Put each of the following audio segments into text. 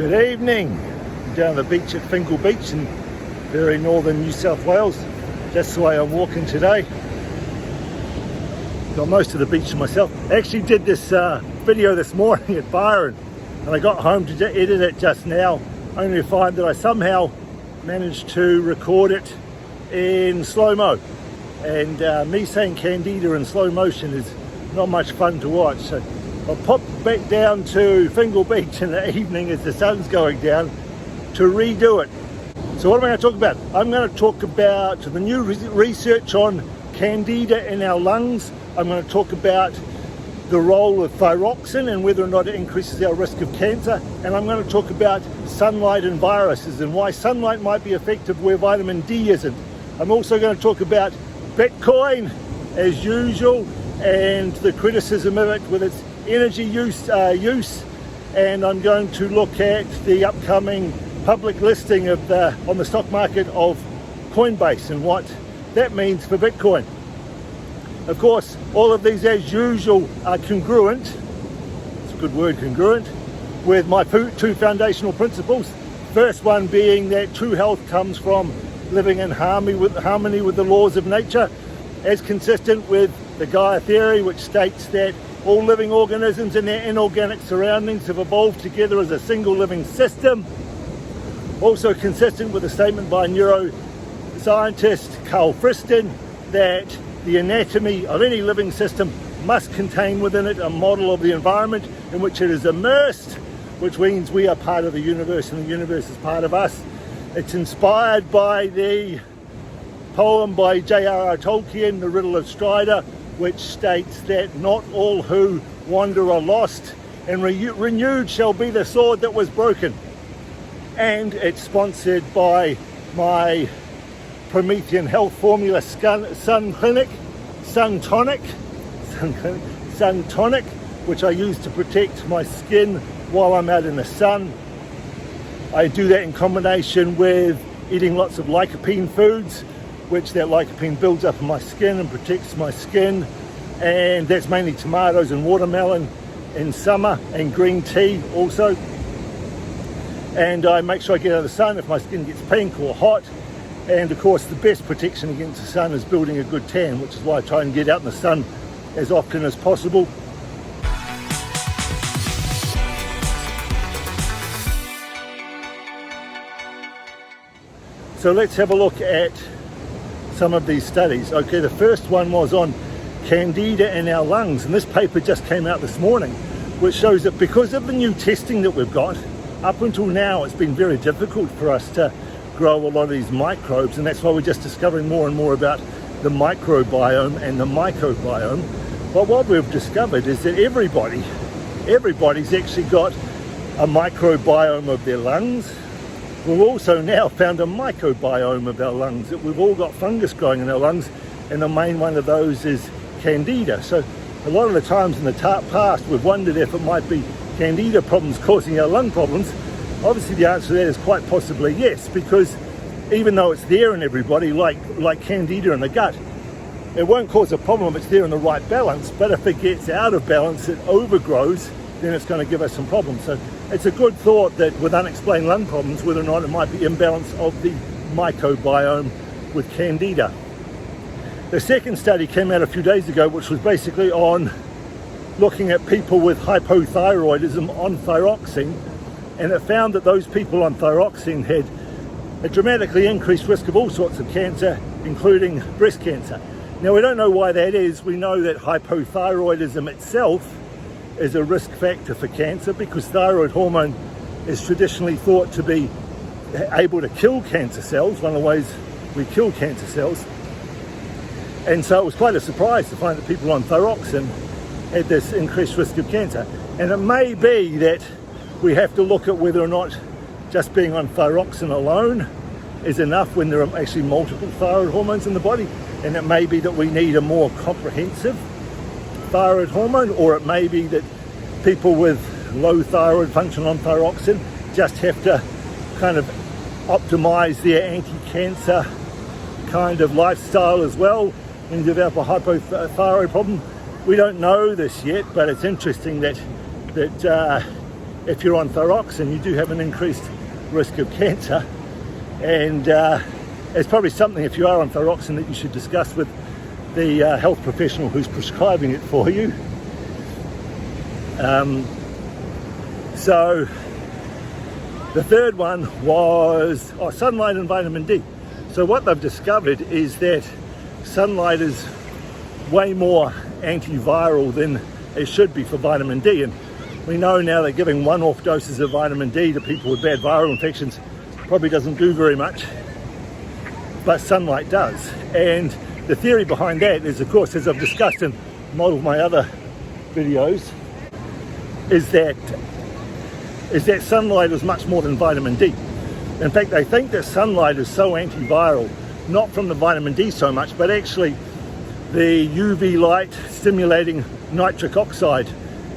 Good evening. I'm down the beach at Fingal Beach in very northern New South Wales. That's the way I'm walking today. Got most of the beach to myself. I actually did this video this morning at Byron, and I got home to edit it just now, only to find that I somehow managed to record it in slow-mo. And me saying candida in slow motion is not much fun to watch. So I'll pop back down to Fingal Beach in the evening as the sun's going down to redo it. So what am I going to talk about? I'm going to talk about the new research on candida in our lungs. I'm going to talk about the role of thyroxine and whether or not it increases our risk of cancer. And I'm going to talk about sunlight and viruses and why sunlight might be effective where vitamin D isn't. I'm also going to talk about Bitcoin as usual and the criticism of it with its energy use, and I'm going to look at the upcoming public listing of on the stock market of Coinbase and what that means for Bitcoin. Of course, all of these as usual are congruent, it's a good word, congruent, with my two foundational principles. First one being that true health comes from living in harmony with the laws of nature, as consistent with the Gaia theory, which states that all living organisms and their inorganic surroundings have evolved together as a single living system. Also consistent with a statement by neuroscientist Carl Friston that the anatomy of any living system must contain within it a model of the environment in which it is immersed, which means we are part of the universe and the universe is part of us. It's inspired by the poem by J.R.R. Tolkien, The Riddle of Strider, which states that not all who wander are lost, and renewed shall be the sword that was broken. And it's sponsored by my Promethean Health Formula Sun Tonic, which I use to protect my skin while I'm out in the sun. I do that in combination with eating lots of lycopene foods, which that lycopene builds up in my skin and protects my skin. And that's mainly tomatoes and watermelon in summer, and green tea also. And I make sure I get out of the sun if my skin gets pink or hot. And of course, the best protection against the sun is building a good tan, which is why I try and get out in the sun as often as possible. So let's have a look at some of these studies. Okay, the first one was on candida in our lungs, and this paper just came out this morning, which shows that because of the new testing that we've got, up until now it's been very difficult for us to grow a lot of these microbes, and that's why we're just discovering more and more about the microbiome and the mycobiome. But what we've discovered is that everybody's actually got a microbiome of their lungs. We've also now found a mycobiome of our lungs, that we've all got fungus growing in our lungs, and the main one of those is candida. So a lot of the times in the past we've wondered if it might be candida problems causing our lung problems. Obviously the answer to that is quite possibly yes, because even though it's there in everybody, like candida in the gut, it won't cause a problem if it's there in the right balance. But if it gets out of balance, it overgrows, then it's going to give us some problems. So it's a good thought that with unexplained lung problems, whether or not it might be imbalance of the mycobiome with candida. The second study came out a few days ago, which was basically on looking at people with hypothyroidism on thyroxine, and it found that those people on thyroxine had a dramatically increased risk of all sorts of cancer, including breast cancer. Now, we don't know why that is. We know that hypothyroidism itself is a risk factor for cancer because thyroid hormone is traditionally thought to be able to kill cancer cells, one of the ways we kill cancer cells. And so it was quite a surprise to find that people on thyroxine had this increased risk of cancer. And it may be that we have to look at whether or not just being on thyroxine alone is enough when there are actually multiple thyroid hormones in the body. And it may be that we need a more comprehensive thyroid hormone, or it may be that people with low thyroid function on thyroxine just have to kind of optimize their anti-cancer kind of lifestyle as well and develop a hypothyroid problem. We don't know this yet, but it's interesting that if you're on thyroxine, you do have an increased risk of cancer. And it's probably something, if you are on thyroxine, that you should discuss with the health professional who's prescribing it for you. So the third one was sunlight and vitamin D. So what they've discovered is that sunlight is way more antiviral than it should be for vitamin D, and we know now that giving one-off doses of vitamin D to people with bad viral infections probably doesn't do very much, but sunlight does. And the theory behind that is, of course, as I've discussed in multiple of my other videos, is that sunlight is much more than vitamin D. In fact, they think that sunlight is so antiviral, not from the vitamin D so much, but actually the UV light stimulating nitric oxide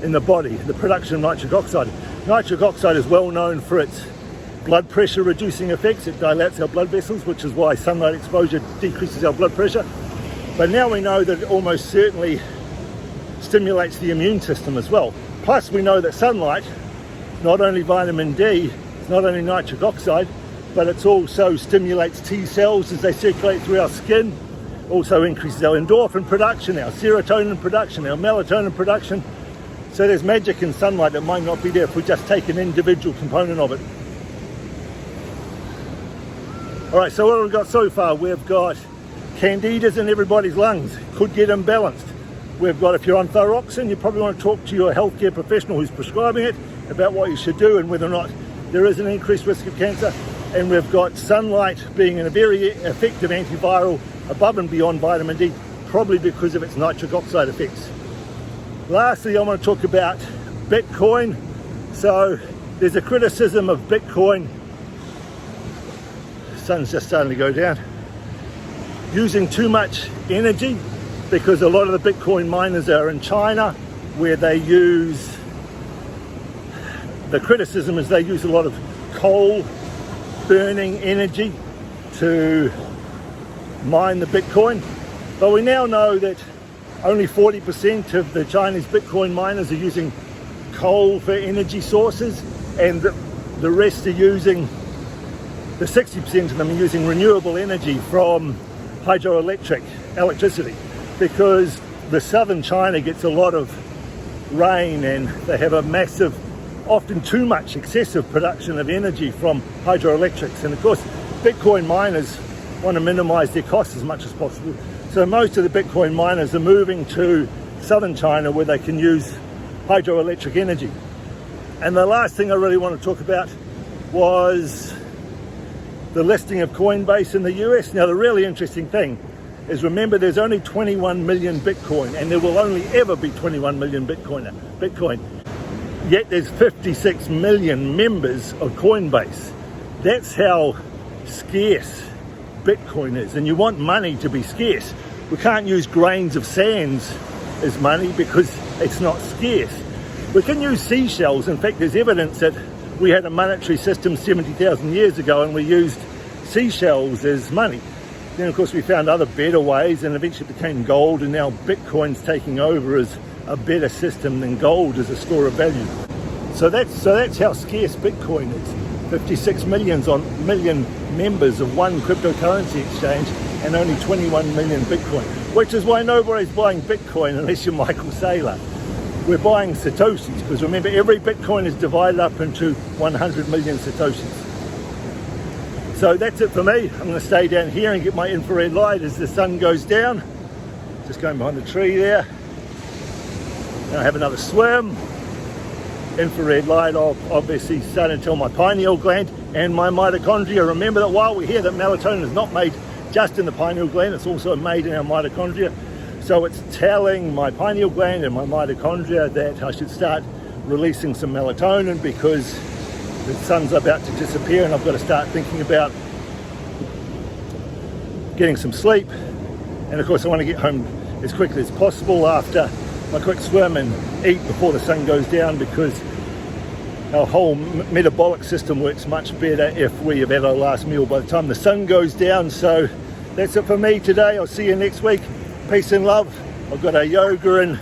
in the body, the production of nitric oxide. Nitric oxide is well known for its blood pressure reducing effects. It dilates our blood vessels, which is why sunlight exposure decreases our blood pressure. But now we know that it almost certainly stimulates the immune system as well. Plus we know that sunlight, not only vitamin D, it's not only nitric oxide, but it also stimulates T cells as they circulate through our skin, also increases our endorphin production, our serotonin production, our melatonin production. So there's magic in sunlight that might not be there if we just take an individual component of it. All right, so what have we got so far? We've got candidas in everybody's lungs, could get imbalanced. We've got, if you're on thyroxine, you probably want to talk to your healthcare professional who's prescribing it about what you should do and whether or not there is an increased risk of cancer. And we've got sunlight being a very effective antiviral above and beyond vitamin D, probably because of its nitric oxide effects. Lastly, I want to talk about Bitcoin. So there's a criticism of Bitcoin, the sun's just starting to go down, using too much energy, because a lot of the Bitcoin miners are in China, where they use, the criticism is they use a lot of coal burning energy to mine the Bitcoin. But we now know that only 40% of the Chinese Bitcoin miners are using coal for energy sources, and the rest are using, the 60% of them are using renewable energy from hydroelectric electricity, because the southern China gets a lot of rain and they have a massive, often too much excessive production of energy from hydroelectrics. And of course, Bitcoin miners want to minimize their costs as much as possible. So most of the Bitcoin miners are moving to southern China where they can use hydroelectric energy. And the last thing I really want to talk about was the listing of Coinbase in the US. Now, the really interesting thing is, remember, there's only 21 million Bitcoin, and there will only ever be 21 million Bitcoin. Yet there's 56 million members of Coinbase. That's how scarce Bitcoin is. And you want money to be scarce. We can't use grains of sands as money because it's not scarce. We can use seashells. In fact, there's evidence that we had a monetary system 70,000 years ago and we used seashells as money. Then of course we found other better ways, and eventually it became gold, and now Bitcoin's taking over as a better system than gold as a store of value. So that's how scarce Bitcoin is. 56 million members of one cryptocurrency exchange and only 21 million Bitcoin, which is why nobody's buying Bitcoin unless you're Michael Saylor. We're buying Satoshis, because remember, every Bitcoin is divided up into 100 million Satoshis. So that's it for me. I'm going to stay down here and get my infrared light as the sun goes down. Just going behind the tree there. And I have another swim. Infrared light, I'll obviously start to tell my pineal gland and my mitochondria. Remember that while we're here, that melatonin is not made just in the pineal gland, it's also made in our mitochondria. So it's telling my pineal gland and my mitochondria that I should start releasing some melatonin, because the sun's about to disappear and I've got to start thinking about getting some sleep. And of course I want to get home as quickly as possible after my quick swim and eat before the sun goes down, because our whole metabolic system works much better if we have had our last meal by the time the sun goes down. So that's it for me today. I'll see you next week. Peace and love. I've got a yoga and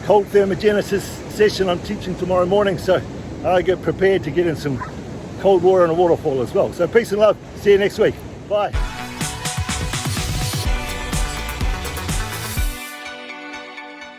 cold thermogenesis session I'm teaching tomorrow morning, so I get prepared to get in some cold water and a waterfall as well. So peace and love. See you next week. Bye.